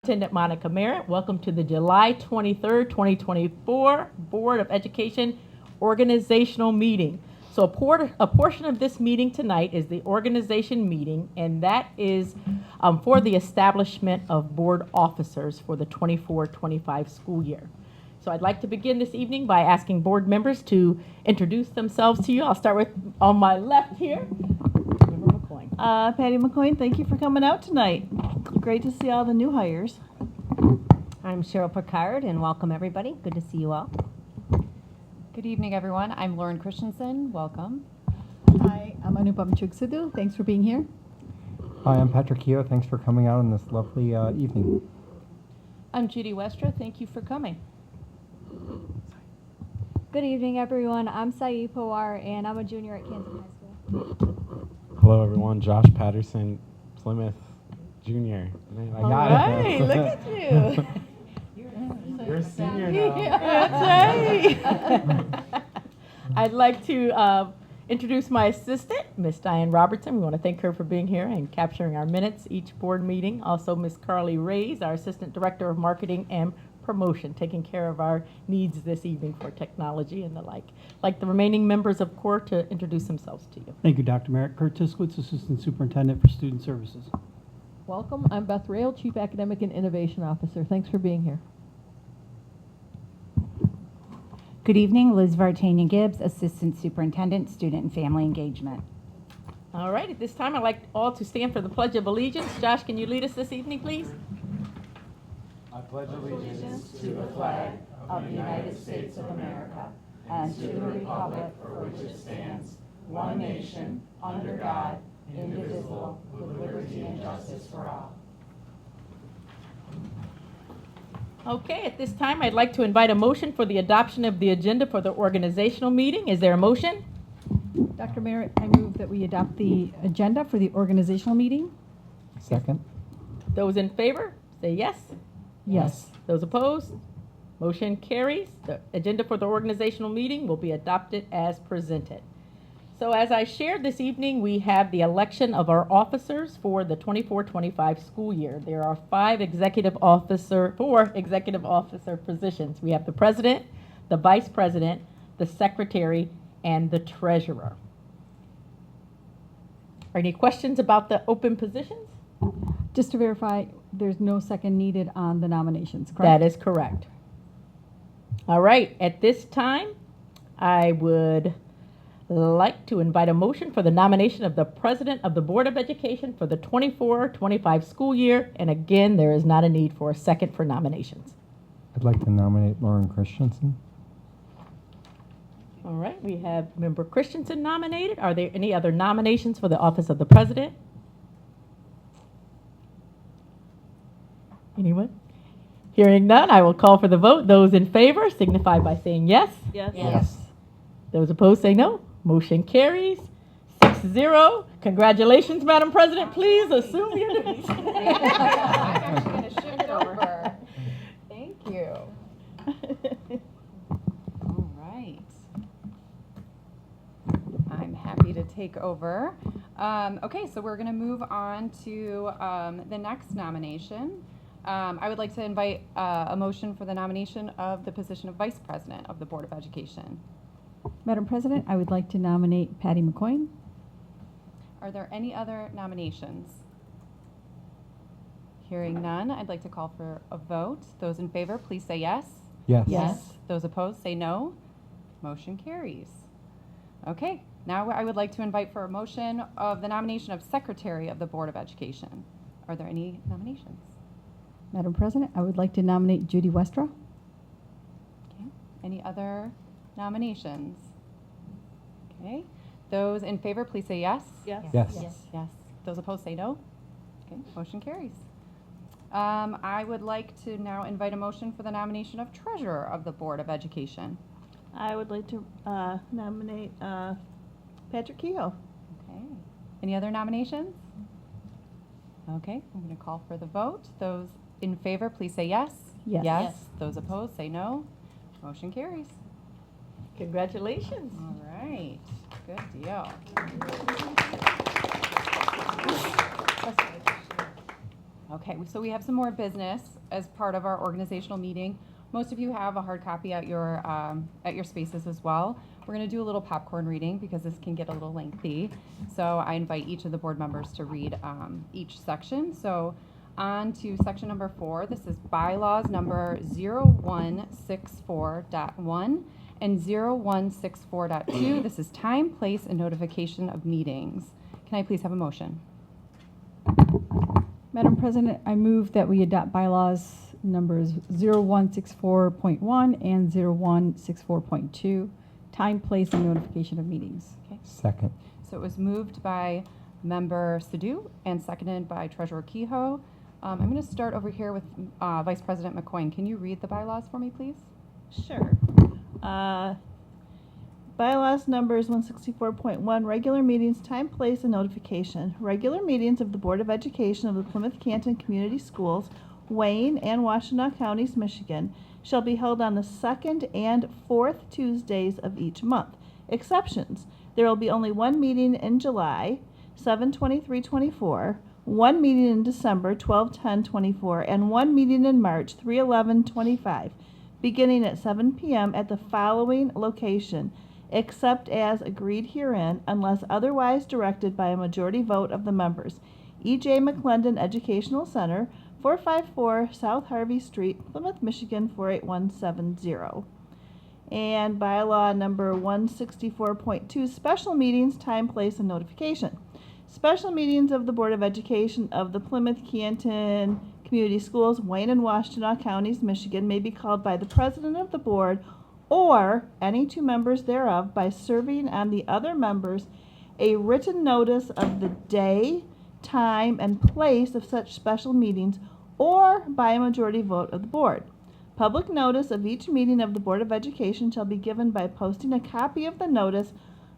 Superintendent Monica Merritt. Welcome to the July 23rd, 2024 Board of Education organizational meeting. So a portion of this meeting tonight is the organization meeting, and that is for the establishment of board officers for the 24-25 school year. So I'd like to begin this evening by asking board members to introduce themselves to you. I'll start with on my left here, Member McCoy. Patty McCoy, thank you for coming out tonight. Great to see all the new hires. I'm Cheryl Picard, and welcome everybody. Good to see you all. Good evening, everyone. I'm Lauren Christensen. Welcome. Hi, I'm Anupam Chuksadhu. Thanks for being here. Hi, I'm Patrick Keogh. Thanks for coming out on this lovely evening. I'm Judy Westra. Thank you for coming. Good evening, everyone. I'm Saeed Pawar, and I'm a junior at Kansas High School. Hello, everyone. Josh Patterson, Plymouth Junior. I All got right, it. look at you. You're a senior now. Yeah, that's right. I'd like to introduce my assistant, Miss Diane Robertson. We want to thank her for being here and capturing our minutes each board meeting. Also, Miss Carly Reyes, our Assistant Director of Marketing and Promotion, taking care of our needs this evening for technology and the like. Like the remaining members of CORE to introduce themselves to you. Thank you, Dr. Merritt. Kurt Tiskowitz, Assistant Superintendent for Student Services. Welcome. I'm Beth Rail, Chief Academic and Innovation Officer. Thanks for being here. Good evening, Liz Vartanian Gibbs, Assistant Superintendent, Student and Family Engagement. All right, at this time, I'd like all to stand for the Pledge of Allegiance. Josh, can you lead us this evening, please? I pledge allegiance To the flag of the United States of America and to the republic for which it stands, one nation, under God, indivisible, with liberty and justice for all. Okay, at this time, I'd like to invite a motion for the adoption of the agenda for the organizational meeting. Is there a motion? Dr. Merritt, I move that we adopt the agenda for the organizational meeting. Second. Those in favor, say yes. Yes. Those opposed? Motion carries. The agenda for the organizational meeting will be adopted as presented. So as I shared this evening, we have the election of our officers for the 24-25 school year. There are four executive officer positions. We have the president, the vice president, the secretary, and the treasurer. Are any questions about the open positions? Just to verify, there's no second needed on the nominations, correct? That is correct. All right, at this time, I would like to invite a motion for the nomination of the President of the Board of Education for the 24-25 school year. And again, there is not a need for a second for nominations. I'd like to nominate Lauren Christensen. All right, we have Member Christensen nominated. Are there any other nominations for the office of the President? Anyone? Hearing none, I will call for the vote. Those in favor signify by saying yes. Yes. Yes. Those opposed say no. Motion carries 6-0. Congratulations, Madam President. Please assume your duties. I'm actually going to shift it over. Thank you. All right. I'm happy to take over. Okay, so we're going to move on to the next nomination. I would like to invite a motion for the nomination of the position of Vice President of the Board of Education. Madam President, I would like to nominate Patty McCoy. Are there any other nominations? Hearing none, I'd like to call for a vote. Those in favor, please say yes. Yes. Yes. Those opposed, say no. Motion carries. Okay, now I would like to invite for a motion of the nomination of Secretary of the Board of Education. Are there any nominations? Madam President, I would like to nominate Judy Westra. Okay. Any other nominations? Okay. Those in favor, please say yes. Yes. Yes. Yes. Those opposed, say no. Okay, motion carries. I would like to now invite a motion for the nomination of Treasurer of the Board of Education. I would like to nominate Patrick Keogh. Okay. Any other nominations? Okay, I'm going to call for the vote. Those in favor, please say yes. Yes. Yes. Those opposed, say no. Motion carries. Congratulations. All right. Good deal. Okay, so we have some more business as part of our organizational meeting. Most of you have a hard copy at your spaces as well. We're going to do a little popcorn reading because this can get a little lengthy. So I invite each of the board members to read each section. So on to section number 4. This is bylaws number 0164.1 and 0164.2. This is time, place, and notification of meetings. Can I please have a motion? Madam President, I move that we adopt bylaws numbers 0164.1 and 0164.2, time, place, and notification of meetings. Okay. Second. So it was moved by Member Sadoo and seconded by Treasurer Kehoe. I'm going to start over here with Vice President McCoyne. Can you read the bylaws for me, please? Sure. Bylaws numbers 164.1, regular meetings, time, place, and notification. Regular meetings of the Board of Education of the Plymouth Canton Community Schools, Wayne and Washtenaw Counties, Michigan, shall be held on the second and fourth Tuesdays of each month. Exceptions: there will be only one meeting in July, 7/23/24, one meeting in December, 12/10/24, and one meeting in March, 3/11/25, beginning at 7 p.m. at the following location, except as agreed herein, unless otherwise directed by a majority vote of the members. E.J. McClendon Educational Center, 454 South Harvey Street, Plymouth, Michigan, 48170. And bylaw number 164.2, special meetings, time, place, and notification. Special meetings of the Board of Education of the Plymouth Canton Community Schools, Wayne and Washtenaw Counties, Michigan, may be called by the President of the Board or any two members thereof by serving on the other members a written notice of the day, time, and place of such special meetings, or by a majority vote of the board. Public notice of each meeting of the Board of Education shall be given by posting a copy of the notice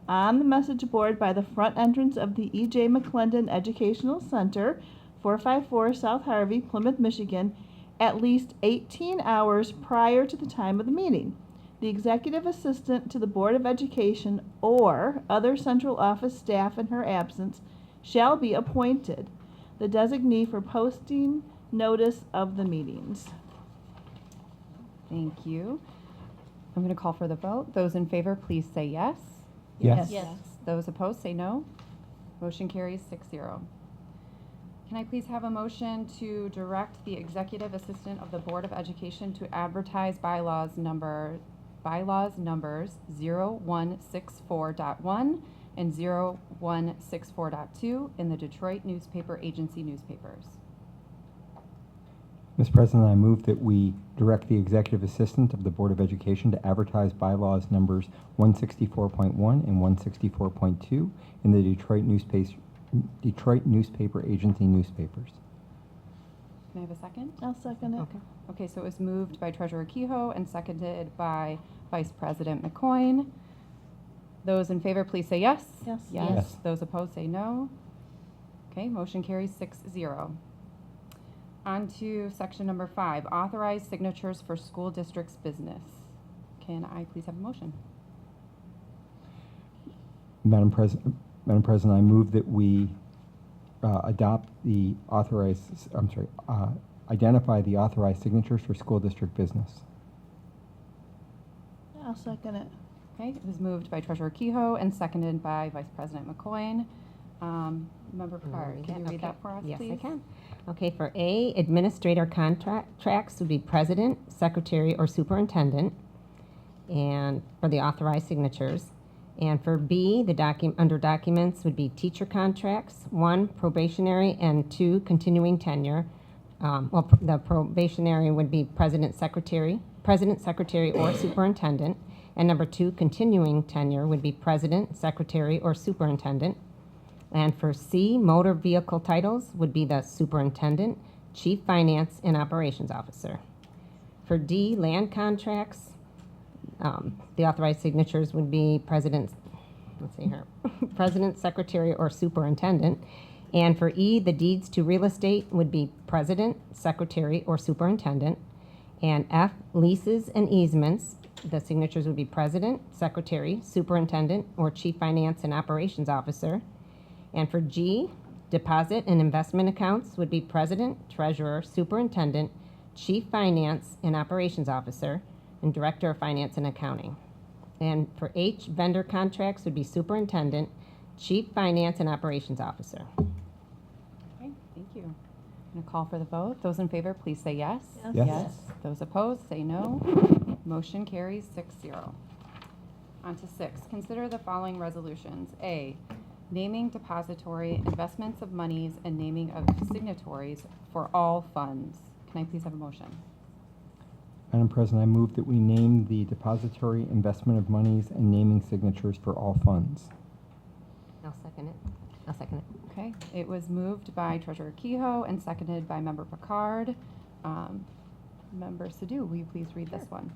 on the message board by the front entrance of the E.J. McClendon Educational Center, 454 South Harvey, Plymouth, Michigan, at least 18 hours prior to the time of the meeting. The executive assistant to the Board of Education or other central office staff in her absence shall be appointed, the designee for posting notice of the meetings. Thank you. I'm going to call for the vote. Those in favor, please say yes. Yes. Those opposed, say no. Motion carries 6-0. Can I please have a motion to direct the executive assistant of the Board of Education to advertise bylaws numbers 0164.1 and 0164.2 in the Detroit newspaper agency newspapers? Mr. President, I move that we direct the executive assistant of the Board of Education to advertise bylaws numbers 164.1 and 164.2 in the Detroit newspaper agency newspapers. Can I have a second? I'll second it. Okay, so it was moved by Treasurer Kehoe and seconded by Vice President McCoyne. Those in favor, please say yes. Yes. Yes. Those opposed, say no. Okay, motion carries 6-0. On to section number 5, authorized signatures for school district's business. Can I please have a motion? Madam President, I move that we adopt the authorized, identify the authorized signatures for school district business. I'll second it. Okay, it was moved by Treasurer Kehoe and seconded by Vice President McCoyne. Member Picard, can you read that for us, Yes, please? I can. Okay, for A, administrator contracts would be president, secretary, or superintendent, and for the authorized signatures. And for B, the under documents would be teacher contracts, 1, probationary, and 2, continuing tenure. The probationary would be president, secretary, or superintendent. And number 2, continuing tenure would be president, secretary, or superintendent. And for C, motor vehicle titles would be the superintendent, chief finance, and operations officer. For D, land contracts, the authorized signatures would be president, president, secretary, or superintendent. And for E, the deeds to real estate would be president, secretary, or superintendent. And F, leases and easements, the signatures would be president, secretary, superintendent, or chief finance and operations officer. And for G, Deposit and investment accounts would be president, treasurer, superintendent, chief finance and operations officer, and director of finance and accounting. And for H, vendor contracts would be superintendent, chief finance and operations officer. Okay, thank you. I'm going to call for the vote. Those in favor, please say yes. Yes. Those opposed, say no. Motion carries 6-0. On to 6. Consider the following resolutions. A, naming depository investments of monies and naming of signatories for all funds. Can I please have a motion? Madam President, I move that we name the depository investment of monies and naming signatures for all funds. I'll second it. I'll second it. Okay, it was moved by Treasurer Kehoe and seconded by Member Picard. Member Sadoo, will you please read this one?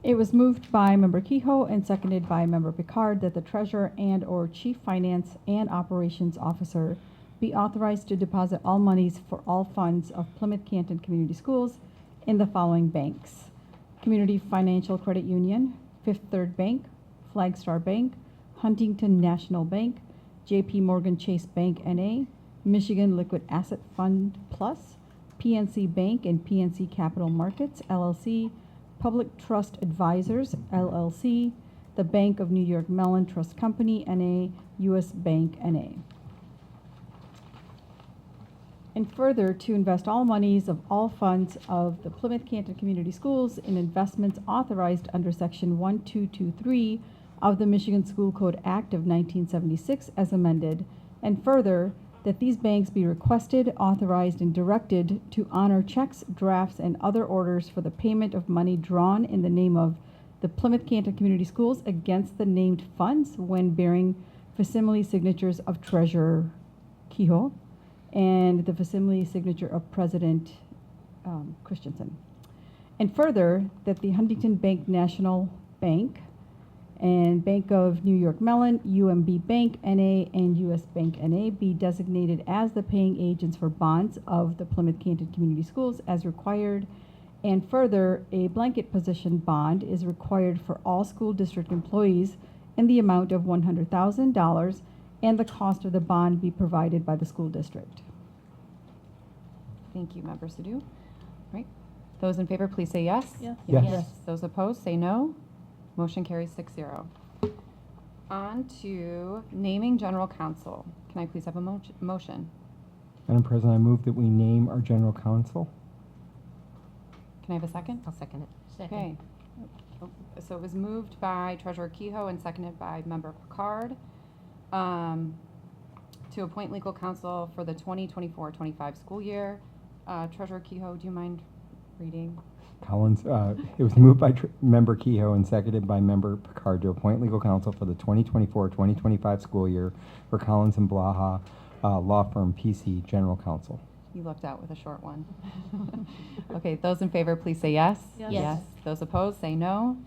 It was moved by Member Kehoe and seconded by Member Picard that the treasurer and/or chief finance and operations officer be authorized to deposit all monies for all funds of Plymouth Canton Community Schools in the following banks: Community Financial Credit Union, Fifth Third Bank, Flagstar Bank, Huntington National Bank, J.P. Morgan Chase Bank N.A., Michigan Liquid Asset Fund Plus, PNC Bank and PNC Capital Markets, LLC, Public Trust Advisors, LLC, the Bank of New York Mellon Trust Company, N.A., U.S. Bank, N.A. And further, to invest all monies of all funds of the Plymouth Canton Community Schools in investments authorized under Section 1223 of the Michigan School Code Act of 1976 as amended, and further, that these banks be requested, authorized, and directed to honor checks, drafts, and other orders for the payment of money drawn in the name of the Plymouth Canton Community Schools against the named funds when bearing facsimile signatures of Treasurer Kehoe and the facsimile signature of President Christensen. And further, that the Huntington Bank National Bank and Bank of New York Mellon, UMB Bank N.A., and U.S. Bank N.A. be designated as the paying agents for bonds of the Plymouth Canton Community Schools as required. And further, a blanket position bond is required for all school district employees in the amount of $100,000, and the cost of the bond be provided by the school district. Thank you, Member Sadoo. Right. Those in favor, please say yes. Yes. Yes. Those opposed, say no. Motion carries 6-0. On to naming general counsel. Can I please have a motion? Madam President, I move that we name our general counsel. Can I have a second? I'll second it. Okay. So it was moved by Treasurer Kehoe and seconded by Member Picard to appoint legal counsel for the 2024-25 school year. Treasurer Kehoe, do you mind reading? Collins, it was moved by Member Kehoe and seconded by Member Picard to appoint legal counsel for the 2024-2025 school year for Collins and Blaha Law Firm PC General Counsel. You lucked out with a short one. Okay, those in favor, please say yes. Yes. Those opposed, say no.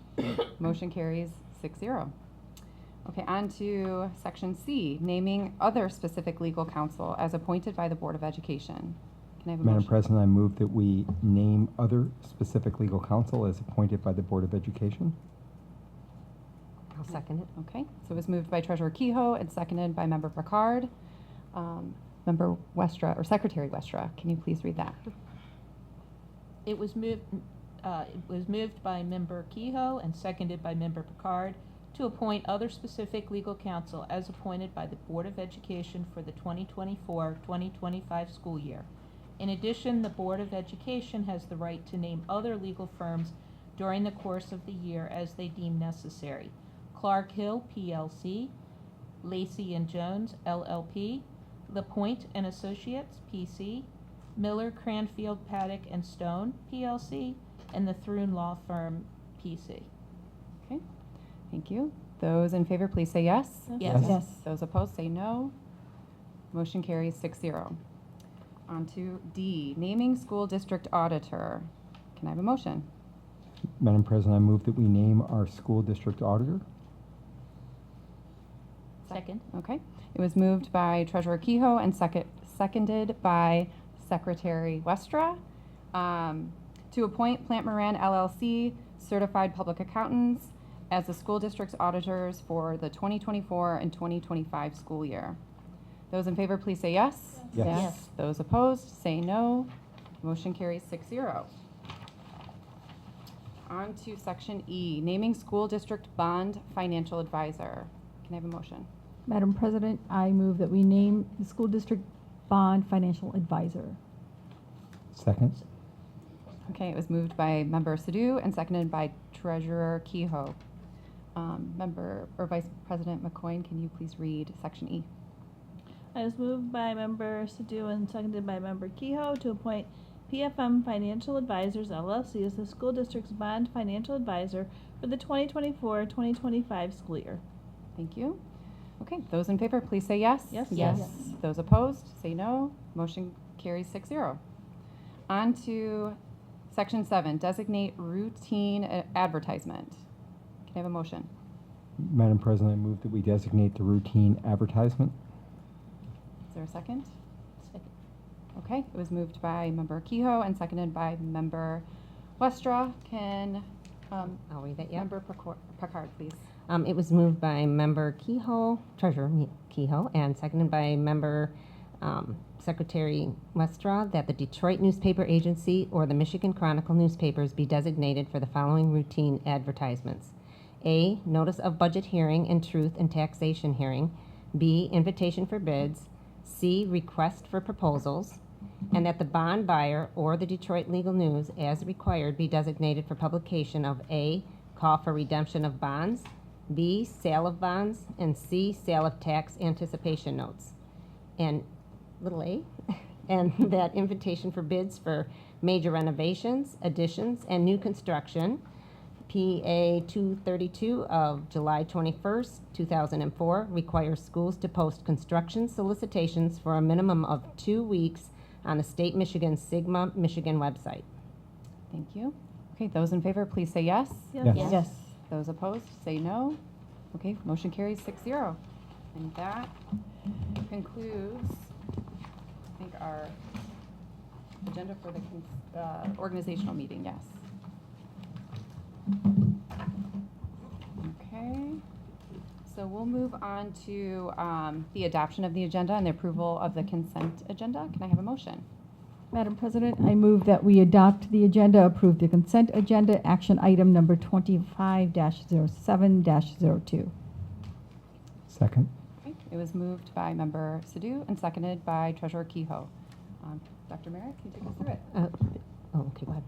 Motion carries 6-0. Okay, on to Section C, naming other specific legal counsel as appointed by the Board of Education. Can I have a Madam motion? President, I move that we name other specific legal counsel as appointed by the Board of Education. I'll second it. Okay, so it was moved by Treasurer Kehoe and seconded by Member Picard. Member Westra, or Secretary Westra, can you please read that? It was moved by Member Kehoe and seconded by Member Picard to appoint other specific legal counsel as appointed by the Board of Education for the 2024-2025 school year. In addition, the Board of Education has the right to name other legal firms during the course of the year as they deem necessary. Clark Hill, PLC, Lacey and Jones, LLP, LaPointe and Associates, PC, Miller, Cranfield, Paddock and Stone, PLC, and the Thrun Law Firm, PC. Okay, thank you. Those in favor, please say yes. Yes. Yes. Those opposed, say no. Motion carries 6-0. On to D, naming school district auditor. Can I have a motion? Madam President, I move that we name our school district auditor. Second. Okay, it was moved by Treasurer Kehoe and seconded by Secretary Westra to appoint Plant Moran LLC Certified Public Accountants as the school district's auditors for the 2024 and 2025 school year. Those in favor, please say yes. Yes. Those opposed, say no. Motion carries 6-0. On to section E, naming school district bond financial advisor. Can I have a motion? Madam President, I move that we name the school district bond financial advisor. Second. Okay, it was moved by Member Sadoo and seconded by Treasurer Kehoe. Member or Vice President McCoyne, can you please read section E? It was moved by Member Sadoo and seconded by Member Kehoe to appoint PFM Financial Advisors LLC as the school district's bond financial advisor for the 2024-2025 school year. Thank you. Okay, those in favor, please say yes. Yes. Yes. Those opposed, say no. Motion carries 6-0. On to section 7, designate routine advertisement. Can I have a motion? Madam President, I move that we designate the routine advertisement. Is there a second? Okay, it was moved by Member Kehoe and seconded by Member Westra. Can I'll read it, yeah. Member Picard, please? It was moved by Member Kehoe, Treasurer Kehoe, and seconded by Member Secretary Westra that the Detroit Newspaper Agency or the Michigan Chronicle newspapers be designated for the following routine advertisements. A, notice of budget hearing and truth and taxation hearing. B, invitation for bids. C, request for proposals. And that the bond buyer or the Detroit Legal News, as required, be designated for publication of A, call for redemption of bonds, B, sale of bonds, and C, sale of tax anticipation notes. And little a, and that invitation for bids for major renovations, additions, and new construction, PA 232 of July 21st, 2004, requires schools to post construction solicitations for a minimum of 2 weeks on the State Michigan Sigma Michigan website. Thank you. Okay, those in favor, please say yes. Yes. Yes. Those opposed, say no. Okay, motion carries 6-0. And that concludes, I think, our agenda for the organizational meeting, yes. Okay, so we'll move on to the adoption of the agenda and the approval of the consent agenda. Can I have a motion? Madam President, I move that we adopt the agenda, approve the consent agenda, action item number 25-07-02. Second. Okay, it was moved by Member Sadoo and seconded by Treasurer Kehoe. Dr. Merritt, can you take us through it? Okay, go ahead.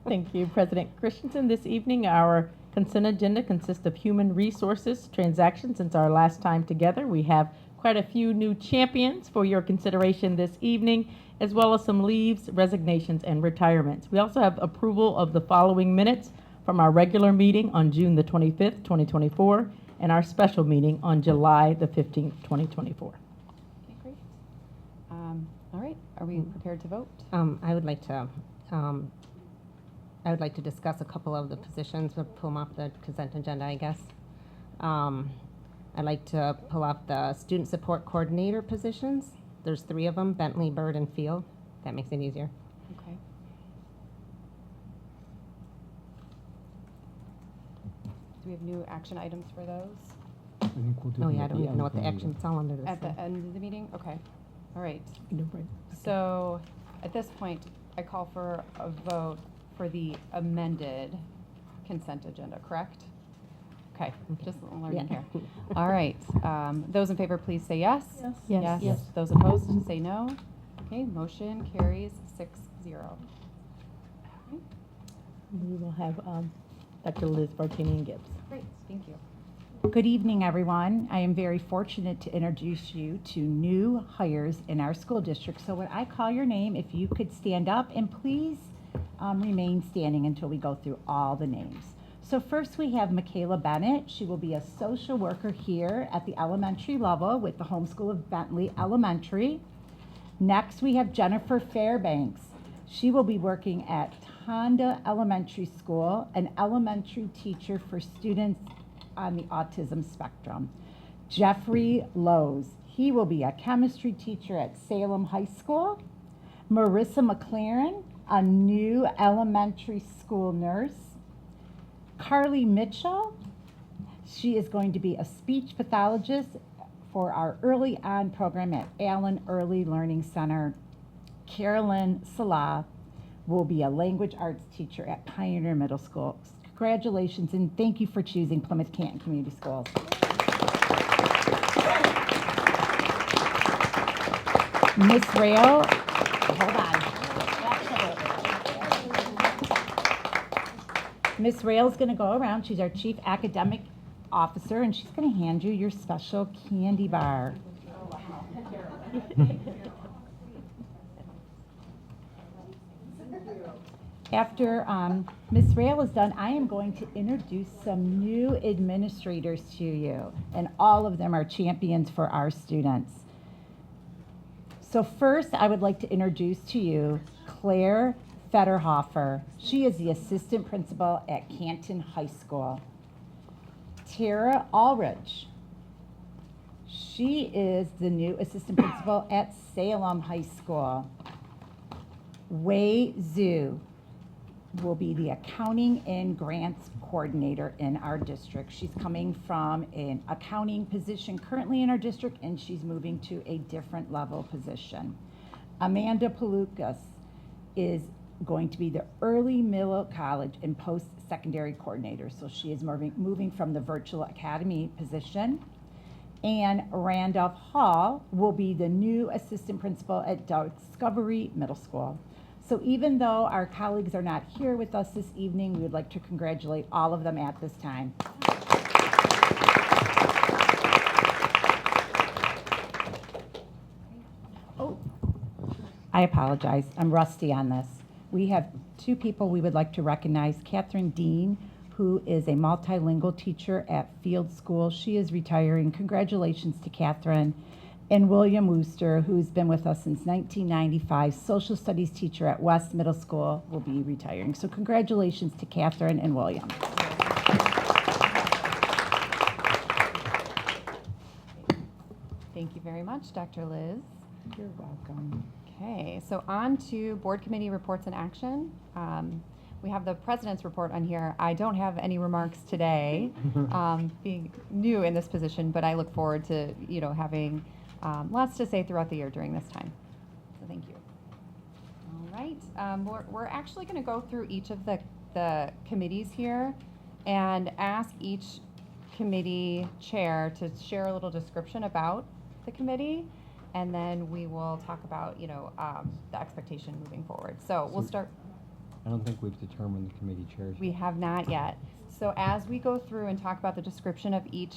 Thank you, President Christensen. This evening, our consent agenda consists of human resources transactions. Since our last time together, we have quite a few new champions for your consideration this evening, as well as some leaves, resignations, and retirements. We also have approval of the following minutes from our regular meeting on June the 25th, 2024, and our special meeting on July the 15th, 2024. Okay, great. All right, are we prepared to vote? I would like to discuss a couple of the positions. We'll pull them off the consent agenda, I guess. I'd like to pull off the student support coordinator positions. There's 3 of them, Bentley, Bird, and Field. That makes it easier. Okay. Do we have new action items for those? I think we'll do Oh, them yeah, I at don't the even end know of what the meeting. action, it's all under this. At the end of the meeting? Okay. All right. No, right. So at this point, I call for a vote for the amended consent agenda, correct? Okay, just learning Yeah. here. All right, those in favor, please say yes. Yes. Yes. Those opposed, say no. Okay, motion carries 6-0. We will have Dr. Liz Bartini Gibbs. Great, thank you. Good evening, everyone. I am very fortunate to introduce you to new hires in our school district. So when I call your name, if you could stand up and please remain standing until we go through all the names. So first we have Michaela Bennett. She will be a social worker here at the elementary level with the homeschool of Bentley Elementary. Next we have Jennifer Fairbanks. She will be working at Honda Elementary School, an elementary teacher for students on the autism spectrum. Jeffrey Lowe's. He will be a chemistry teacher at Salem High School. Marissa McLaren, a new elementary school nurse. Carly Mitchell, she is going to be a speech pathologist for our Early On program at Allen Early Learning Center, Carolyn Salah will be a language arts teacher at Pioneer Middle School. Congratulations and thank you for choosing Plymouth Canton Community Schools. Miss Rayo, hold on. Miss Rail's going to go around. She's our Chief Academic Officer, and she's going to hand you your special candy bar. After Ms. Rail is done, I am going to introduce some new administrators to you, and all of them are champions for our students. So first, I would like to introduce to you Claire Fetterhofer. She is the assistant principal at Canton High School. Tara Ulrich. She is the new assistant principal at Salem High School. Wei Zhu will be the accounting and grants coordinator in our district. She's coming from an accounting position currently in our district, and she's moving to a different level position. Amanda Palukas is going to be the early middle college and post-secondary coordinator. So she is moving from the virtual academy position. And Randolph Hall will be the new assistant principal at Discovery Middle School. So even though our colleagues are not here with us this evening, we would like to congratulate all of them at this time. Oh, I apologize. I'm rusty on this. We have two people we would like to recognize. Catherine Dean, who is a multilingual teacher at Field School. She is retiring. Congratulations to Catherine. And William Wooster, who's been with us since 1995, social studies teacher at West Middle School, will be retiring. So congratulations to Catherine and William. Thank you very much, Dr. Liz. You're welcome. Okay, so on to board committee reports and action. We have the president's report on here. I don't have any remarks today, being new in this position, but I look forward to having lots to say throughout the year during this time. So thank you. All right, we're actually going to go through each of the committees here and ask each committee chair to share a little description about the committee. And then we will talk about, the expectation moving forward. So we'll start. I don't think we've determined the committee chairs. We have not yet. So as we go through and talk about the description of each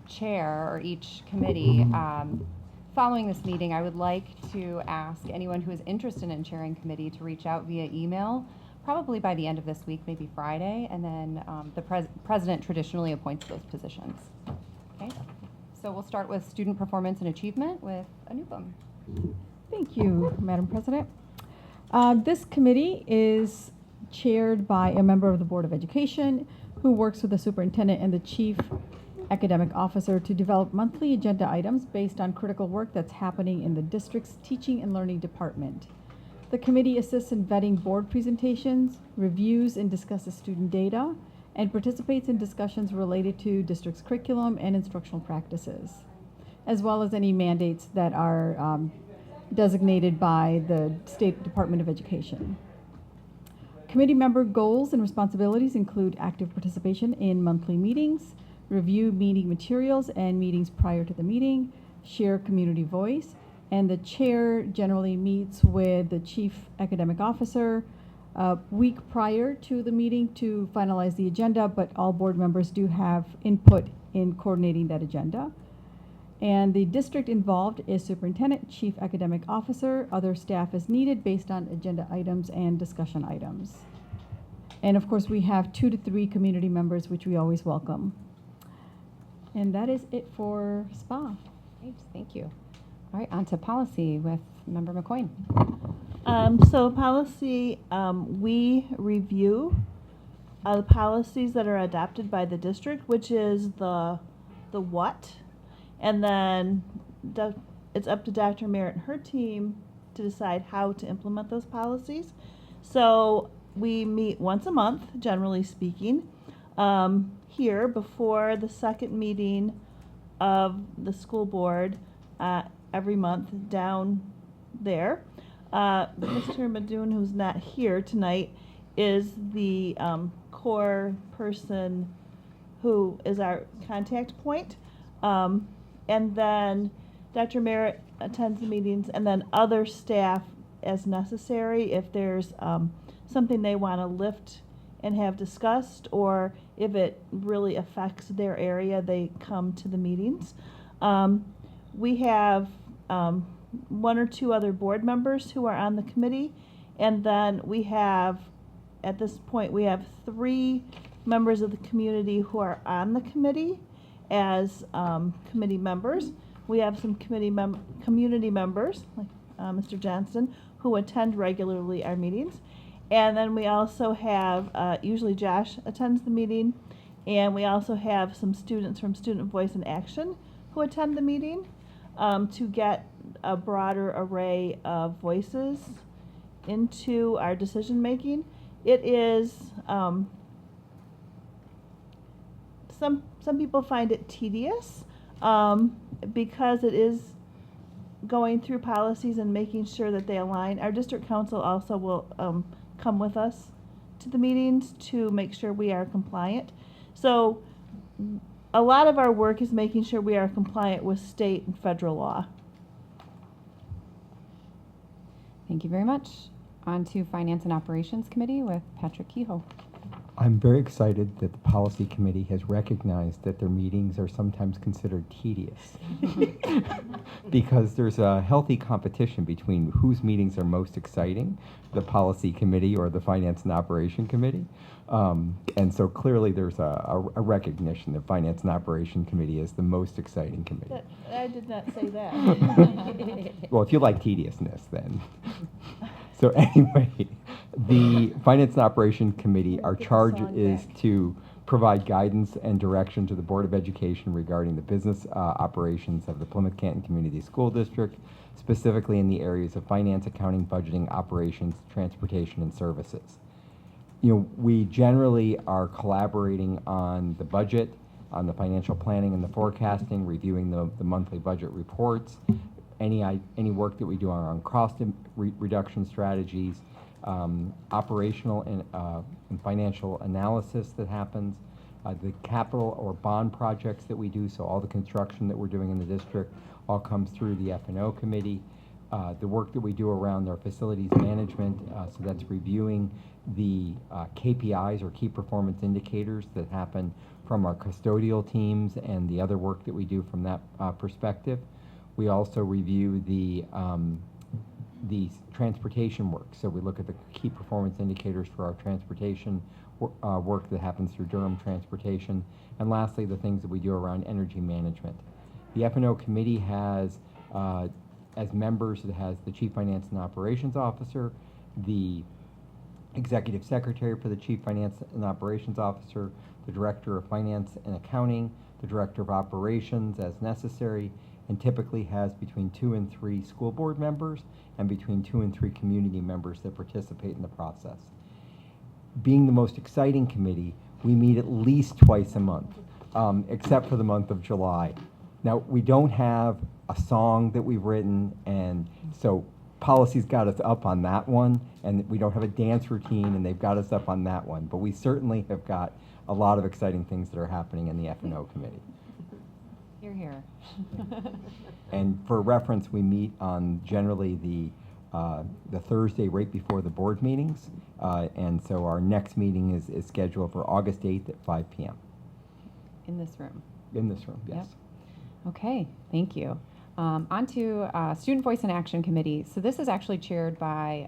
chair or each committee, following this meeting, I would like to ask anyone who is interested in chairing committee to reach out via email, probably by the end of this week, maybe Friday, and then the president traditionally appoints those positions. Okay. So we'll start with student performance and achievement with Anupam. Thank you, Madam President. This committee is chaired by a member of the Board of Education who works with the superintendent and the chief academic officer to develop monthly agenda items based on critical work that's happening in the district's teaching and learning department. The committee assists in vetting board presentations, reviews and discusses student data, and participates in discussions related to district's curriculum and instructional practices, as well as any mandates that are designated by the State Department of Education. Committee member goals and responsibilities include active participation in monthly meetings, review meeting materials and meetings prior to the meeting, share community voice, and the chair generally meets with the chief academic officer a week prior to the meeting to finalize the agenda, but all board members do have input in coordinating that agenda. And the district involved is superintendent, chief academic officer, other staff as needed based on agenda items and discussion items. And of course, we have 2 to 3 community members, which we always welcome. And that is it for SPA. Great, thank you. All right, on to policy with Member McCoyne. So policy, we review the policies that are adopted by the district, which is the what, and then it's up to Dr. Merritt and her team to decide how to implement those policies. So we meet once a month, generally speaking, here before the second meeting of the school board every month down there. Mr. Madoon, who's not here tonight, is the core person who is our contact point. And then Dr. Merritt attends the meetings, and then other staff as necessary if there's something they want to lift and have discussed, or if it really affects their area, they come to the meetings. We have one or two other board members who are on the committee, and then we have, at this point, we have 3 members of the community who are on the committee as committee members. We have some community members, like Mr. Johnston, who attend regularly our meetings. And then we also have, usually Josh attends the meeting, and we also have some students from Student Voice in Action who attend the meeting to get a broader array of voices into our decision making. It is, some people find it tedious because it is going through policies and making sure that they align. Our district council also will come with us to the meetings to make sure we are compliant. So a lot of our work is making sure we are compliant with state and federal law. Thank you very much. On to Finance and Operations Committee with Patrick Kehoe. I'm very excited that the policy committee has recognized that their meetings are sometimes considered tedious because there's a healthy competition between whose meetings are most exciting, the policy committee or the finance and operation committee. And so clearly there's a recognition that finance and operation committee is the most exciting committee. I did not say that. Well, if you like tediousness, then. So anyway, the Finance and Operation Committee, our charge is to provide guidance and direction to the Board of Education regarding the business operations of the Plymouth Canton Community School District, specifically in the areas of finance, accounting, budgeting, operations, transportation, and services. You know, we generally are collaborating on the budget, on the financial planning and the forecasting, reviewing the monthly budget reports, any work that we do on cost reduction strategies, operational and financial analysis that happens, the capital or bond projects that we do, so all the construction that we're doing in the district all comes through the F&O committee. The work that we do around our facilities management, so that's reviewing the KPIs or key performance indicators that happen from our custodial teams and the other work that we do from that perspective. We also review the transportation work. So we look at the key performance indicators for our transportation work that happens through Durham Transportation. And lastly, the things that we do around energy management. The F&O committee has, as members, it has the Chief Finance and Operations Officer, the Executive Secretary for the Chief Finance and Operations Officer, the Director of Finance and Accounting, the Director of Operations as necessary, and typically has between 2 and 3 school board members and between 2 and 3 community members that participate in the process. Being the most exciting committee, we meet at least twice a month, except for the month of July. Now, we don't have a song that we've written, and so policy's got us up on that one, and we don't have a dance routine, and they've got us up on that one, but we certainly have got a lot of exciting things that are happening in the F&O committee. You're here. And for reference, we meet on generally the Thursday right before the board meetings. And so our next meeting is scheduled for August 8th at 5 p.m. In this room. In this room, yes. Yep. Okay, thank you. On to Student Voice in Action Committee. So this is actually chaired by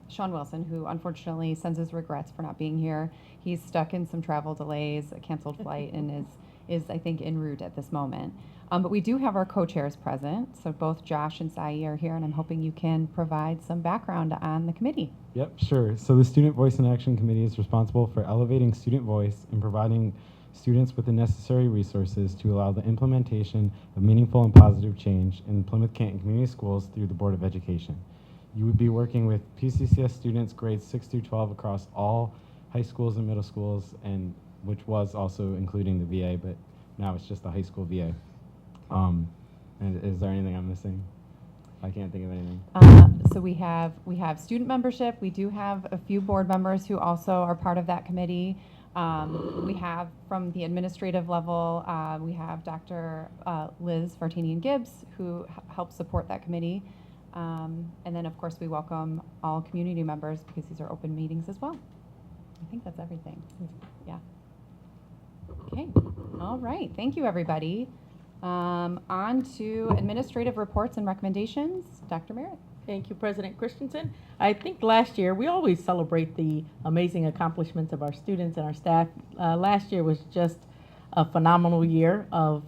Sean Wilson, who unfortunately sends his regrets for not being here. He's stuck in some travel delays, a canceled flight, and is I think en route at this moment. But we do have our co-chairs present, so both Josh and Sai are here, and I'm hoping you can provide some background on the committee. Yep, sure. So the Student Voice in Action Committee is responsible for elevating student voice and providing students with the necessary resources to allow the implementation of meaningful and positive change in Plymouth Canton Community Schools through the Board of Education. You would be working with P-CCS students grades 6 through 12 across all high schools and middle schools, and which was also including the VA, but now it's just the high school VA. And is there anything I'm missing? I can't think of anything. So we have student membership. We do have a few board members who also are part of that committee. We have from the administrative level, we have Dr. Liz Vartanian-Gibbs, who helps support that committee. And then, of course, we welcome all community members because these are open meetings as well. I think that's everything. Yeah. Okay. All right. Thank you, everybody. On to administrative reports and recommendations. Dr. Merritt. Thank you, President Christensen. I think last year, we always celebrate the amazing accomplishments of our students and our staff. Last year was just a phenomenal year of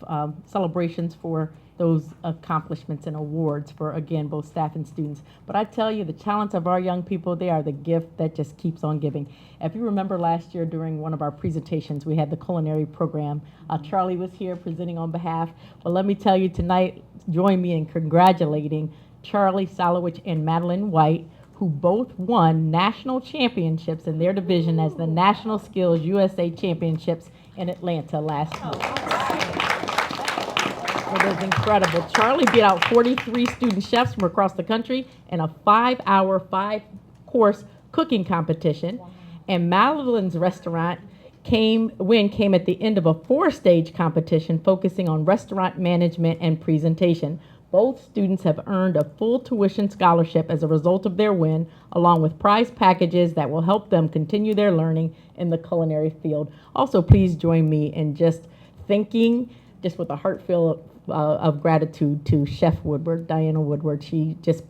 celebrations for those accomplishments and awards for, again, both staff and students. But I tell you, the talents of our young people, they are the gift that just keeps on giving. If you remember last year during one of our presentations, we had the culinary program. Charlie was here presenting on behalf. But let me tell you tonight, join me in congratulating Charlie Solowich and Madeline White, who both won national championships in their division as the National Skills USA Championships in Atlanta last year. It was incredible. Charlie beat out 43 student chefs from across the country in a 5-hour, 5-course cooking competition. And Madeline's restaurant came at the end of a 4-stage competition focusing on restaurant management and presentation. Both students have earned a full tuition scholarship as a result of their win, along with prize packages that will help them continue their learning in the culinary field. Also, please join me in just thanking, just with a heart filled of gratitude to Chef Woodward, Diana Woodward. She just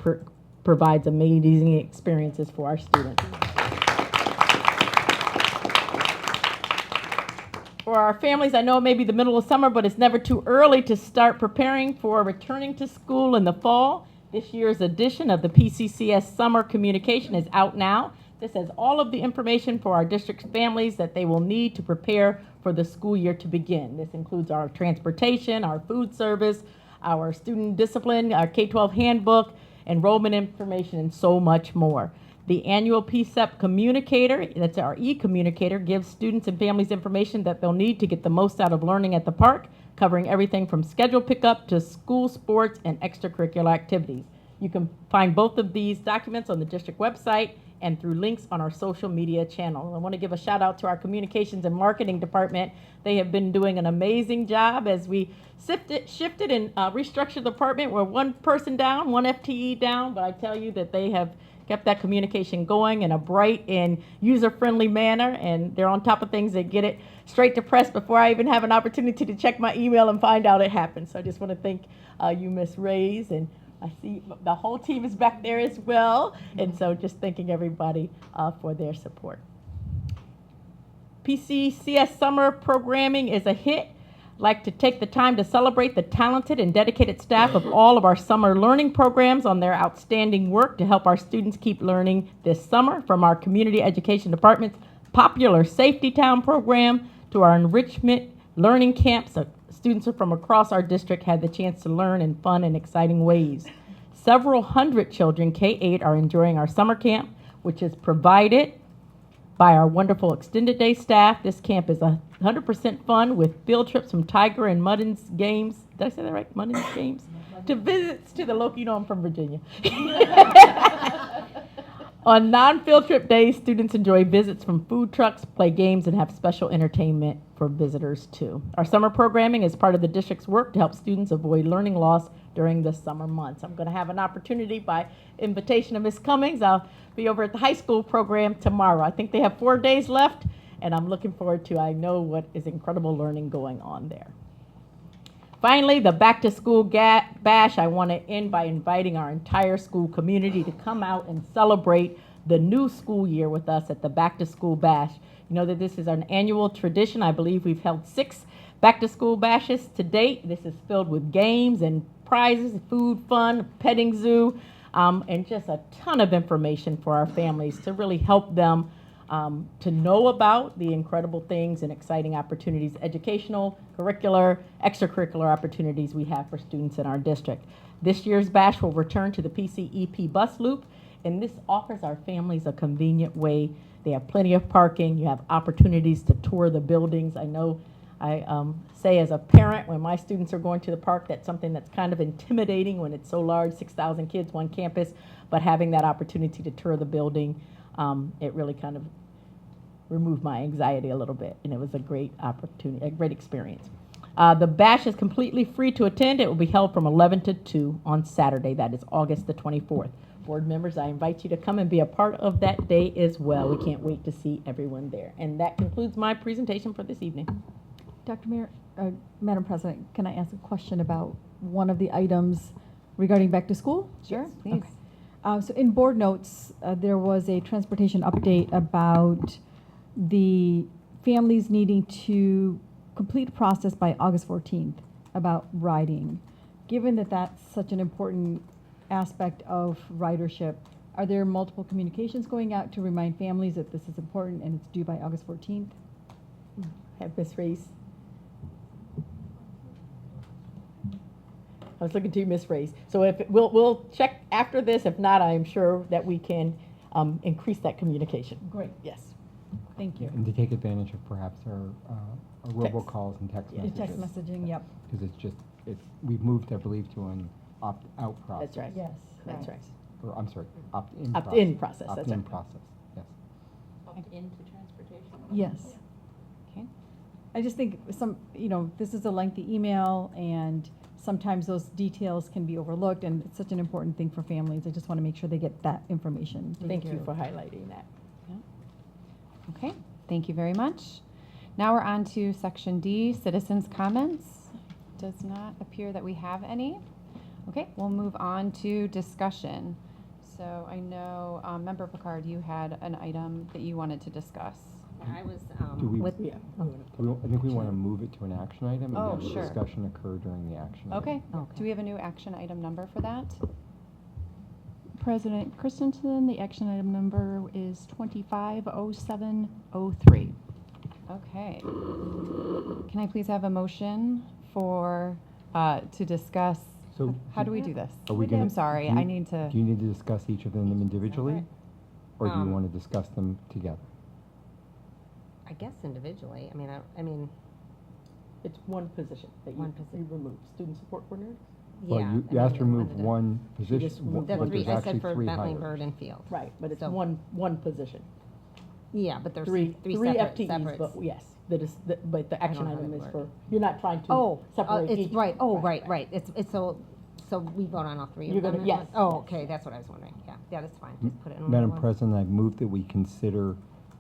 provides amazing experiences for our students. For our families, I know it may be the middle of summer, but it's never too early to start preparing for returning to school in the fall. This year's edition of the P-CCS Summer Communication is out now. This has all of the information for our district's families that they will need to prepare for the school year to begin. This includes our transportation, our food service, our student discipline, our K-12 handbook, enrollment information, and so much more. The annual PCEP communicator, that's our e-communicator, gives students and families information that they'll need to get the most out of learning at the park, covering everything from schedule pickup to school sports and extracurricular activities. You can find both of these documents on the district website and through links on our social media channel. I want to give a shout out to our communications and marketing department. They have been doing an amazing job as we shifted and restructured the department. We're one person down, one FTE down, but I tell you that they have kept that communication going in a bright and user-friendly manner, and they're on top of things. They get it straight to press before I even have an opportunity to check my email and find out it happened. So I just want to thank you, Ms. Reyes, and I see the whole team is back there as well, and so just thanking everybody for their support. P-CCS summer programming is a hit. I'd like to take the time to celebrate the talented and dedicated staff of all of our summer learning programs on their outstanding work to help our students keep learning this summer, from our community education department's popular Safety Town program to our enrichment learning camps. Students from across our district had the chance to learn in fun and exciting ways. Several hundred children, K-8, are enjoying our summer camp, which is provided by our wonderful extended day staff. This camp is 100% fun with field trips from Tiger and Muddin's games. Did I say that right? Muddin's games? To visits to the local, you know I'm from Virginia. On non-field trip days, students enjoy visits from food trucks, play games, and have special entertainment for visitors too. Our summer programming is part of the district's work to help students avoid learning loss during the summer months. I'm going to have an opportunity by invitation of Ms. Cummings. I'll be over at the high school program tomorrow. I think they have 4 days left, and I'm looking forward to, I know what is incredible learning going on there. Finally, the back to school bash. I want to end by inviting our entire school community to come out and celebrate the new school year with us at the back to school bash. You know that this is an annual tradition. I believe we've held 6 back to school bashes to date. This is filled with games and prizes, food, fun, petting zoo, and just a ton of information for our families to really help them to know about the incredible things and exciting opportunities, educational, curricular, extracurricular opportunities we have for students in our district. This year's bash will return to the PCEP bus loop, and this offers our families a convenient way. They have plenty of parking. You have opportunities to tour the buildings. I know I say as a parent, when my students are going to the park, that's something that's kind of intimidating when it's so large, 6,000 kids, one campus, but having that opportunity to tour the building, it really kind of removed my anxiety a little bit, and it was a great opportunity, a great experience. The bash is completely free to attend. It will be held from 11 to 2 on Saturday. That is August the 24th. Board members, I invite you to come and be a part of that day as well. We can't wait to see everyone there. And that concludes my presentation for this evening. Dr. Mayor, Madam President, can I ask a question about one of the items regarding back to school? Sure, Yes. please. Okay. So in board notes, there was a transportation update about the families needing to complete a process by August 14th about riding. Given that that's such an important aspect of ridership, are there multiple communications going out to remind families that this is important and it's due by August 14th? Have Ms. Reese. I was looking to you, Ms. Reese. So if we'll check after this. If not, I am sure that we can increase that communication. Great. Yes. Thank you. And to take advantage of perhaps our robocalls and text The messages. text messaging, yep. Because we've moved, I believe, to an opt-out process. That's right. Yes. That's correct. right. Or, I'm sorry, opt-in process. Opt-in process, that's Opt-in right. process, yes. Into transportation. Yes. Okay. I just think this is a lengthy email, and sometimes those details can be overlooked, and it's such an important thing for families. I just want to make sure they get that information. Thank you for highlighting that. Okay, thank you very much. Now we're on to section D, citizens' comments. Does not appear that we have any. Okay, we'll move on to discussion. So I know, Member Picard, you had an item that you wanted to discuss. I was Do we- with, Yeah. I think we want to move it to an action item Oh, and have sure. the discussion occur during the action item. Okay, Okay. do we have a new action item number for that? President Christensen, the action item number is 250703. Okay. Can I please have a motion for, to discuss, So how do we do this? Are we gonna? I'm sorry, do you- I need to. Do you need to discuss each of them individually? Alright. Or do you Um, want to discuss them together? I guess individually, I mean, It's one position that One you position. remove. Student support coordinator? Well, yeah. you I asked mean, to I remove wanted to- one just position, moved The but three, there's I actually said for three Bentley, hires. Bird, and Field. Right, but it's So- one position. Yeah, but there's Three separate, FTEs, separates. but yes, but the action know how item to is word for, it. you're not trying to Oh, separate each. it's right, right. It's so we vote on all three You're of them? gonna- at yes, once? Oh, yes. okay, that's what I was wondering. Yeah, that's fine. Just put it in Madam one. President, I move that we consider,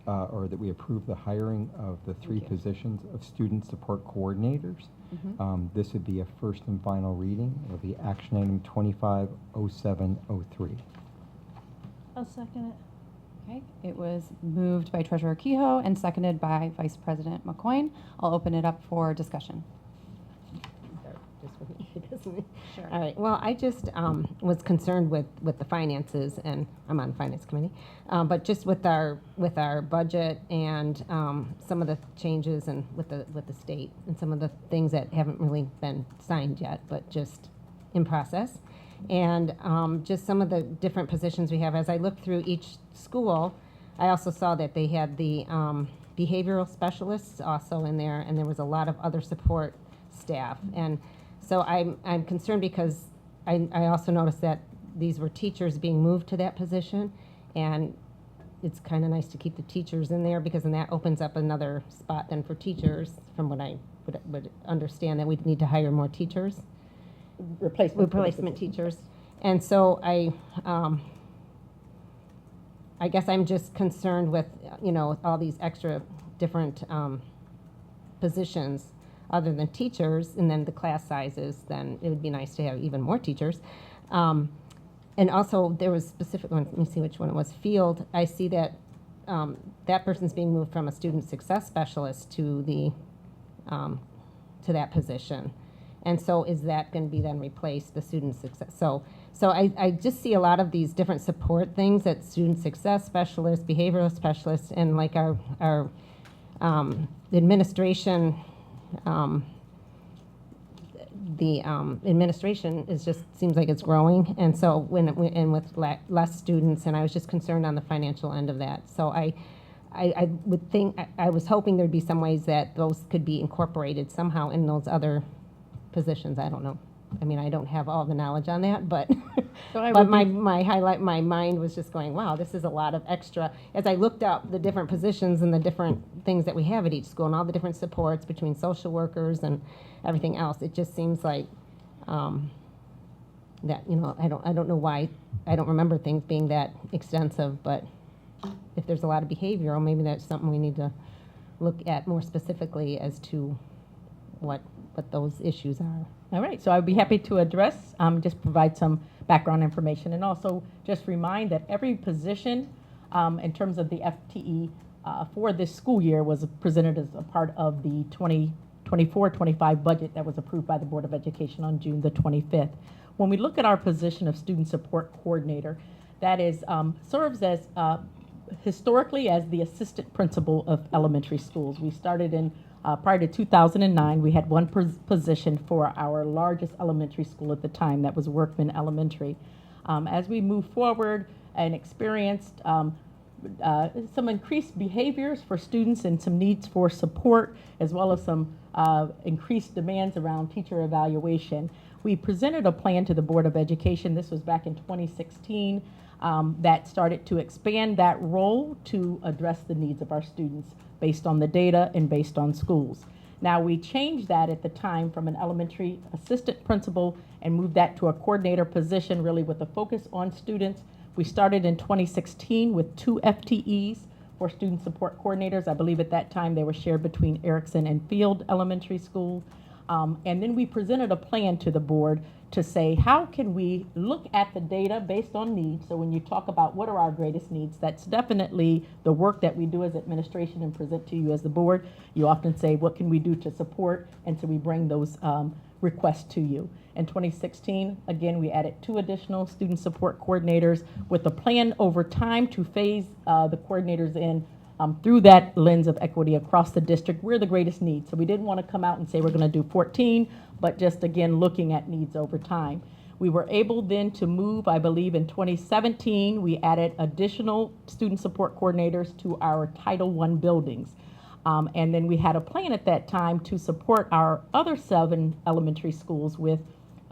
or that we approve the hiring of the three Thank you. positions of student support coordinators. Mhm. This would be a first and final reading. It'll be action item 250703. I'll second it. Okay, it was moved by Treasurer Kehoe and seconded by Vice President McCoyne. I'll open it up for discussion. Just for me, doesn't it? Sure. All right, well, I just was concerned with the finances, and I'm on the Finance Committee, but just with our budget and some of the changes and with the state and some of the things that haven't really been signed yet, but just in process. And just some of the different positions we have. As I looked through each school, I also saw that they had the behavioral specialists also in there, and there was a lot of other support staff. And so I'm concerned because I also noticed that these were teachers being moved to that position, and it's kind of nice to keep the teachers in there because then that opens up another spot then for teachers, from what I would understand, that we'd need to hire more teachers. Replacement teachers. And so I guess I'm just concerned with, all these extra different positions other than teachers, and then the class sizes, then it would be nice to have even more teachers. And also, there was specific one, let me see which one it was, Field. I see that that person's being moved from a student success specialist to that position. And so is that going to be then replaced, the student success? So I just see a lot of these different support things that student success specialists, behavioral specialists, and like our administration, administration seems like it's growing. And so and with less students, and I was just concerned on the financial end of that. So I would think, I was hoping there'd be some ways that those could be incorporated somehow in those other positions. I don't know. I mean, I don't have all the knowledge on that, but So I but would be- my mind was just going, wow, this is a lot of extra. As I looked up the different positions and the different things that we have at each school and all the different supports between social workers and everything else, it just seems like that, you know, I don't know why, I don't remember things being that extensive, but if there's a lot of behavioral, maybe that's something we need to look at more specifically as to what those issues are. All right, so I'd be happy to address, just provide some background information, and also just remind that every position in terms of the FTE for this school year was presented as a part of the 2024-25 budget that was approved by the Board of Education on June the 25th. When we look at our position of student support coordinator, that is serves as historically as the assistant principal of elementary schools. We started in prior to 2009, we had one position for our largest elementary school at the time, that was Workman Elementary. As we moved forward and experienced some increased behaviors for students and some needs for support, as well as some increased demands around teacher evaluation, we presented a plan to the Board of Education. This was back in 2016. That started to expand that role to address the needs of our students based on the data and based on schools. Now, we changed that at the time from an elementary assistant principal and moved that to a coordinator position, really with a focus on students. We started in 2016 with 2 FTEs for student support coordinators. I believe at that time they were shared between Erickson and Field Elementary School. And then we presented a plan to the board to say, how can we look at the data based on needs? So when you talk about what are our greatest needs, that's definitely the work that we do as administration and present to you as the board. You often say, what can we do to support? And so we bring those requests to you. In 2016, again, we added 2 additional student support coordinators with a plan over time to phase the coordinators in through that lens of equity across the district. Where the greatest needs. So we didn't want to come out and say we're going to do 14, but just again looking at needs over time. We were able then to move, I believe in 2017, we added additional student support coordinators to our Title I buildings. And then we had a plan at that time to support our other 7 elementary schools with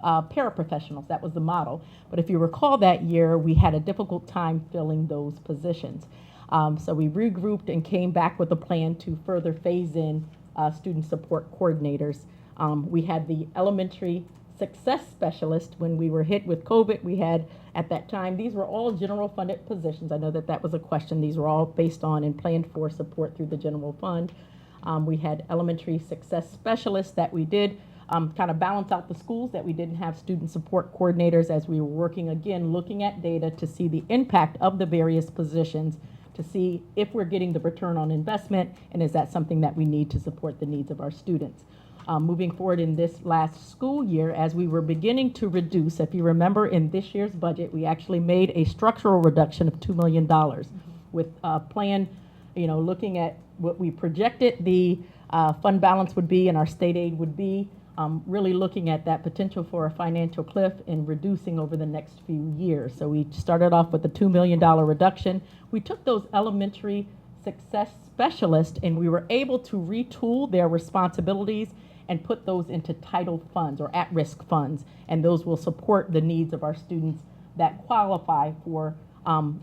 paraprofessionals. That was the model. But if you recall that year, we had a difficult time filling those positions. So we regrouped and came back with a plan to further phase in student support coordinators. We had the elementary success specialist. When we were hit with COVID, we had at that time, these were all general funded positions. I know that that was a question. These were all based on and planned for support through the general fund. We had elementary success specialists that we did kind of balance out the schools that we didn't have student support coordinators, as we were working again, looking at data to see the impact of the various positions, to see if we're getting the return on investment, and is that something that we need to support the needs of our students. Moving forward in this last school year, as we were beginning to reduce, if you remember in this year's budget, we actually made a structural reduction of $2 million with a plan, you know, looking at what we projected the fund balance would be and our state aid would be, really looking at that potential for a financial cliff and reducing over the next few years. So we started off with a $2 million reduction. We took those elementary success specialists and we were able to retool their responsibilities and put those into title funds or at-risk funds. And those will support the needs of our students that qualify for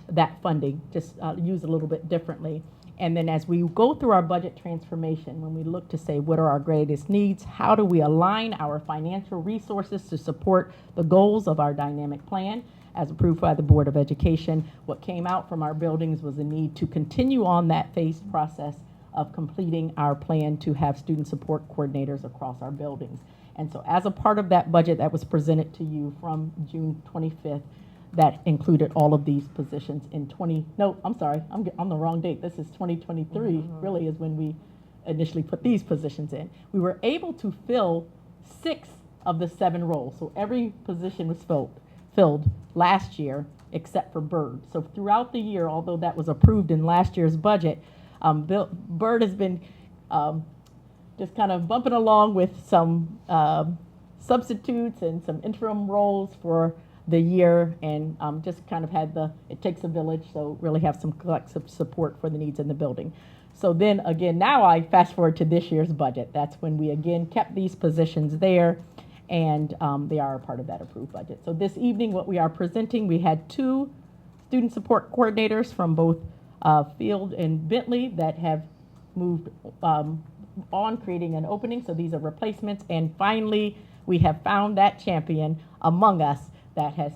that funding, just use a little bit differently. And then as we go through our budget transformation, when we look to say what are our greatest needs, how do we align our financial resources to support the goals of our dynamic plan as approved by the Board of Education, what came out from our buildings was a need to continue on that phased process of completing our plan to have student support coordinators across our buildings. And so as a part of that budget that was presented to you from June 25th, that included all of these positions in I'm on the wrong date. This is 2023, really is when we initially put these positions in. We were able to fill 6 of the 7 roles. So every position was filled last year except for Bird. So throughout the year, although that was approved in last year's budget, Bird has been just kind of bumping along with some substitutes and some interim roles for the year, and just kind of had it takes a village, so really have some collective support for the needs in the building. So then again, now I fast forward to this year's budget. That's when we again kept these positions there, and they are a part of that approved budget. So this evening, what we are presenting, we had 2 student support coordinators from both Field and Bentley that have moved on, creating an opening. So these are replacements. And finally, we have found that champion among us that has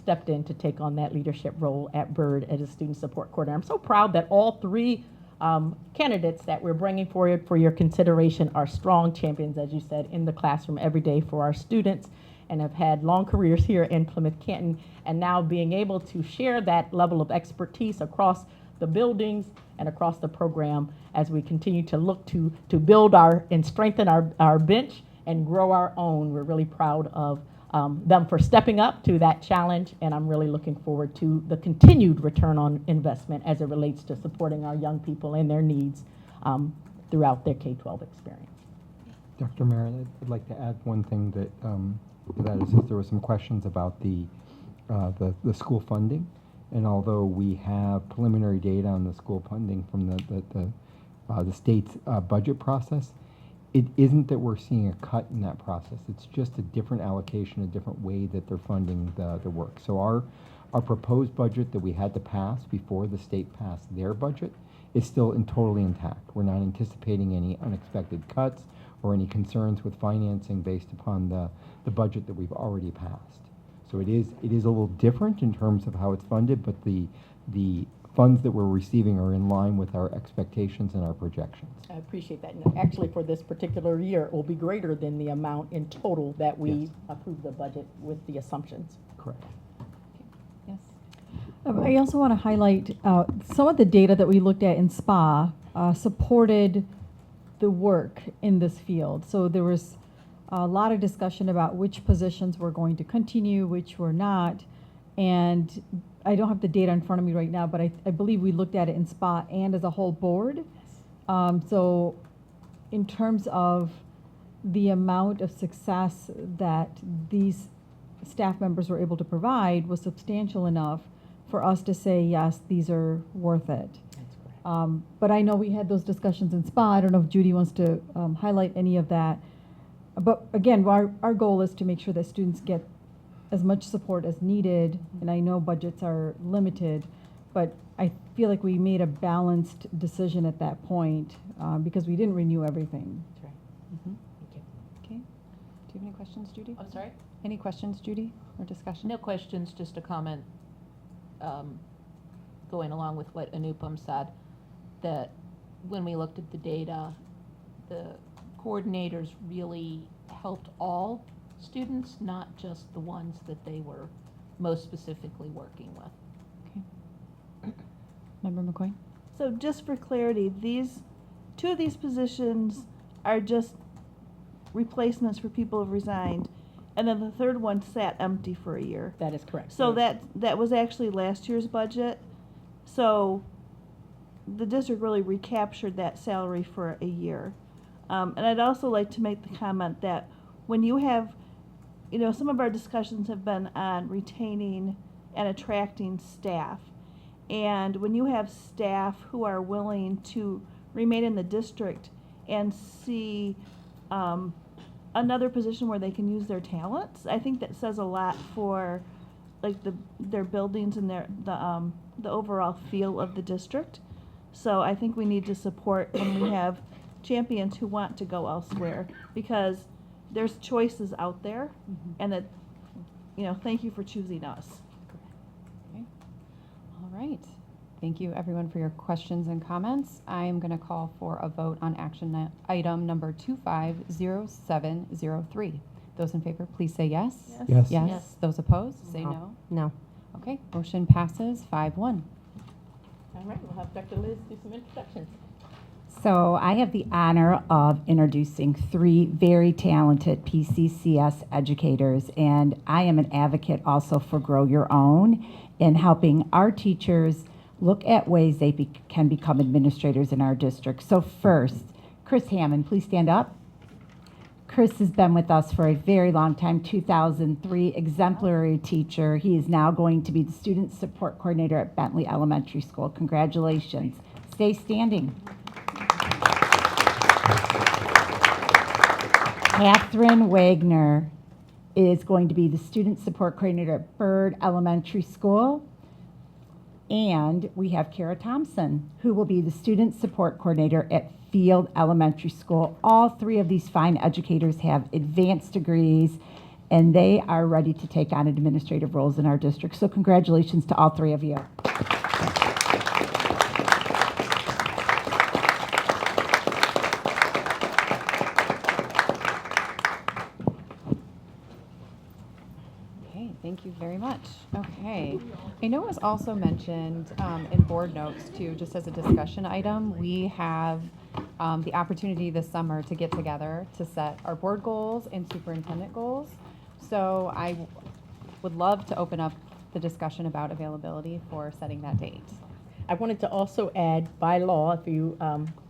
stepped in to take on that leadership role at Byrd as a student support coordinator. I'm so proud that all 3 candidates that we're bringing forward for your consideration are strong champions, as you said, in the classroom every day for our students, and have had long careers here in Plymouth Canton, and now being able to share that level of expertise across the buildings and across the program as we continue to look to build and strengthen our bench and grow our own. We're really proud of them for stepping up to that challenge, and I'm really looking forward to the continued return on investment as it relates to supporting our young people and their needs throughout their K-12 experience. Dr. Merritt, I'd like to add one thing that is that there were some questions about the school funding, and although we have preliminary data on the school funding from the state's budget process, it isn't that we're seeing a cut in that process. It's just a different allocation, a different way that they're funding the work. So our proposed budget that we had to pass before the state passed their budget is still totally intact. We're not anticipating any unexpected cuts or any concerns with financing based upon the budget that we've already passed. So it is a little different in terms of how it's funded, but the funds that we're receiving are in line with our expectations and our projections. I appreciate that. And actually, for this particular year, it will be greater than the amount in total that we Yes. approved the budget with the assumptions. Correct. Yes. I also want to highlight some of the data that we looked at in SPA supported the work in this field. So there was a lot of discussion about which positions were going to continue, which were not. And I don't have the data in front of me right now, but I believe we looked at it in SPA and as a whole board. So in terms of the amount of success that these staff members were able to provide was substantial enough for us to say, yes, these are worth it. That's correct. But I know we had those discussions in SPA. I don't know if Judy wants to highlight any of that. But again, our goal is to make sure that students get as much support as needed, and I know budgets are limited, but I feel like we made a balanced decision at that point because we didn't renew everything. That's right. Mhm. Thank you. Okay. Do you have any questions, Judy? I'm sorry? Any questions, Judy, or discussion? No questions, just a comment going along with what Anupam said, that when we looked at the data, the coordinators really helped all students, not just the ones that they were most specifically working with. Okay. Member McCoy? So just for clarity, 2 of these positions are just replacements for people who've resigned, and then the third one sat empty for a year. That is correct. So Yes. that was actually last year's budget. So the district really recaptured that salary for a year. And I'd also like to make the comment that when you have, some of our discussions have been on retaining and attracting staff. And when you have staff who are willing to remain in the district and see another position where they can use their talents, I think that says a lot for like their buildings and the overall feel of the district. So I think we need to support when we have champions who want to go elsewhere, because there's choices out there, and that, thank you for choosing us. Okay. All right. Thank you, everyone, for your questions and comments. I am going to call for a vote on action item number 250703. Those in favor, please say yes. Yes. Yes. Yes. Those opposed, say No. no. No. Okay, motion passes 5-1. All right, we'll have Dr. Liz do some introductions. So I have the honor of introducing 3 very talented PCCS educators, and I am an advocate also for Grow Your Own in helping our teachers look at ways they can become administrators in our district. So first, Chris Hammond, please stand up. Chris has been with us for a very long time, 2003, exemplary teacher. He is now going to be the student support coordinator at Bentley Elementary School. Congratulations. Stay standing. Catherine Wagner is going to be the student support coordinator at Bird Elementary School. And we have Kara Thompson, who will be the student support coordinator at Field Elementary School. All three of these fine educators have advanced degrees, and they are ready to take on administrative roles in our district. So congratulations to all three of you. Okay, thank you very much. Okay. I know it was also mentioned in board notes too, just as a discussion item, we have the opportunity this summer to get together to set our board goals and superintendent goals. So I would love to open up the discussion about availability for setting that date. I wanted to also add, by law, if you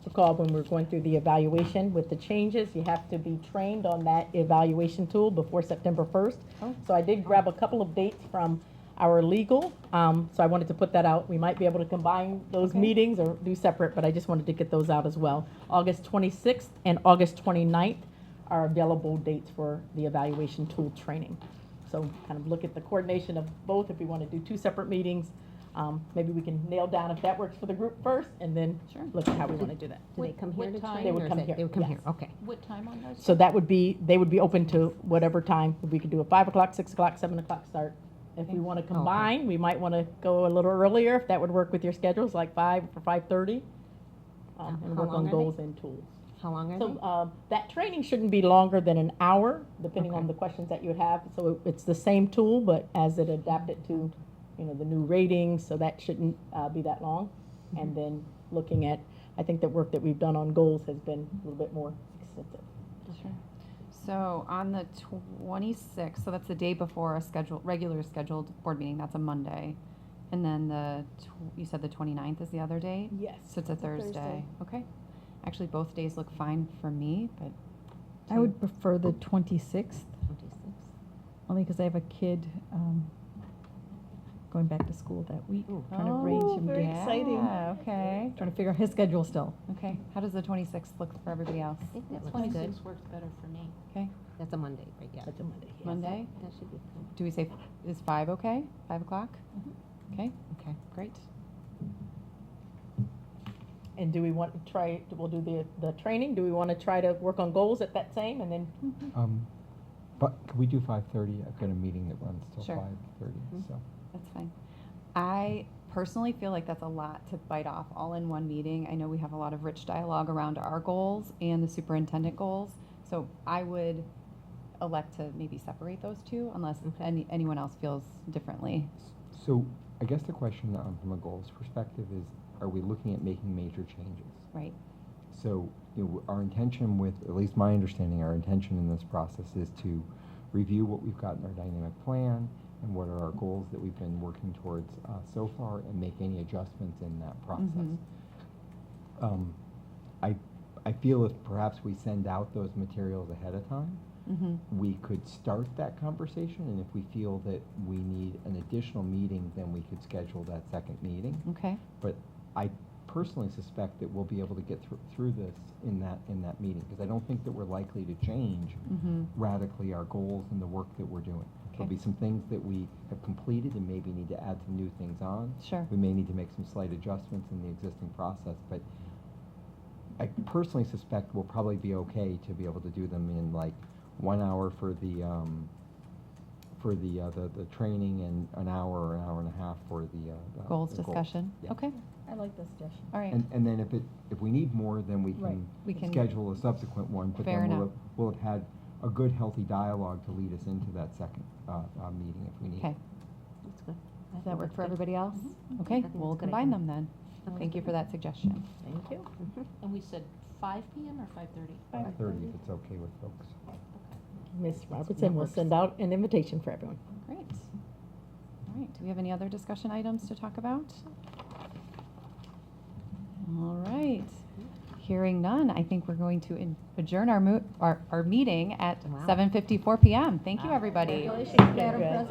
recall when we were going through the evaluation with the changes, you have to be trained on that evaluation tool before September 1st. Oh. So I did grab a couple of dates from our legal, so I wanted to put that out. We might be able to combine those Okay. meetings or do separate, but I just wanted to get those out as well. August 26th and August 29th are available dates for the evaluation tool training. So kind of look at the coordination of both if we want to do two separate meetings. Maybe we can nail down if that works for the group first, and then Sure. look at how we want to do that. Do they come here What to time? train? They would or is come it- here, They would come yes. here, okay. What time on those? So that would be, they would be open to whatever time. We could do a 5 o'clock, 6 o'clock, 7 o'clock start. If we want to combine, we might want to go a little earlier, if that would work with your schedules, like 5 or 5:30. And How work long on are goals they? and tools. How long are So they? that training shouldn't be longer than an hour, depending on Okay. the questions that you would have. So it's the same tool, but as it adapted to, the new ratings, so that shouldn't be that long. And then looking at, I think the work that we've done on goals has been a little bit more extensive. Sure. So on the 26th, so that's the day before a regular scheduled board meeting, that's a Monday. And then you said the 29th is the other day? Yes. So it's a Thursday. Okay. Actually, both days look fine for me, but. I would prefer the 26th, 26. only because I have a kid going back to school that week. Trying to arrange him very to, exciting. Yeah, okay. trying to figure out his schedule still. Okay. How does the 26th look for everybody else? I think that looks good. 26 works better for me. Okay. That's a Monday, right, yeah. That's a Monday. yes. Monday? That should be fine. Do we say, is 5 okay? 5 o'clock? Okay, Okay. great. And do we want to try, we'll do the training, do we want to try to work on goals at that same, and then, But could we do 5:30? I've got a meeting that runs till Sure. 5:30, so. That's fine. I personally feel like that's a lot to bite off all in one meeting. I know we have a lot of rich dialogue around our goals and the superintendent goals. So I would elect to maybe separate those two unless anyone else feels differently. So I guess the question from a goals perspective is, are we looking at making major changes? Right. So, our intention with, at least my understanding, our intention in this process is to review what we've got in our dynamic plan and what are our goals that we've been working towards so far, and make any adjustments in that process. I feel if perhaps we send out those materials ahead of time, we could start that conversation, and if we feel that we need an additional meeting, then we could schedule that second meeting. Okay. But I personally suspect that we'll be able to get through this in that meeting, because I don't think that we're likely to change radically our goals and the work that we're doing. There'll be some things that we have completed and maybe need to add some new things on. Sure. We may need to make some slight adjustments in the existing process, but I personally suspect we'll probably be okay to be able to do them in like 1 hour for the training, and an hour or an hour and a half for the Goals the discussion. Yeah. Okay. I like this suggestion. All right. And then if we need more, then we Right. We can- schedule a subsequent one, but Fair then enough. we'll have had a good, healthy dialogue to lead us into that second meeting if we need. Okay. That's good. Does that work for everybody else? Okay, I think we'll that's a good combine idea. them then. Thank you for that suggestion. thank you. And we said 5 p.m. or 5:30? 5:30 if it's okay with folks. Ms. Robertson will send out an invitation for everyone. Great. All right, do we have any other discussion items to talk about? All right. hearing none, I think we're going to adjourn our meeting at Wow. 7:54 PM. Thank you, everybody. Congratulations, Madam President.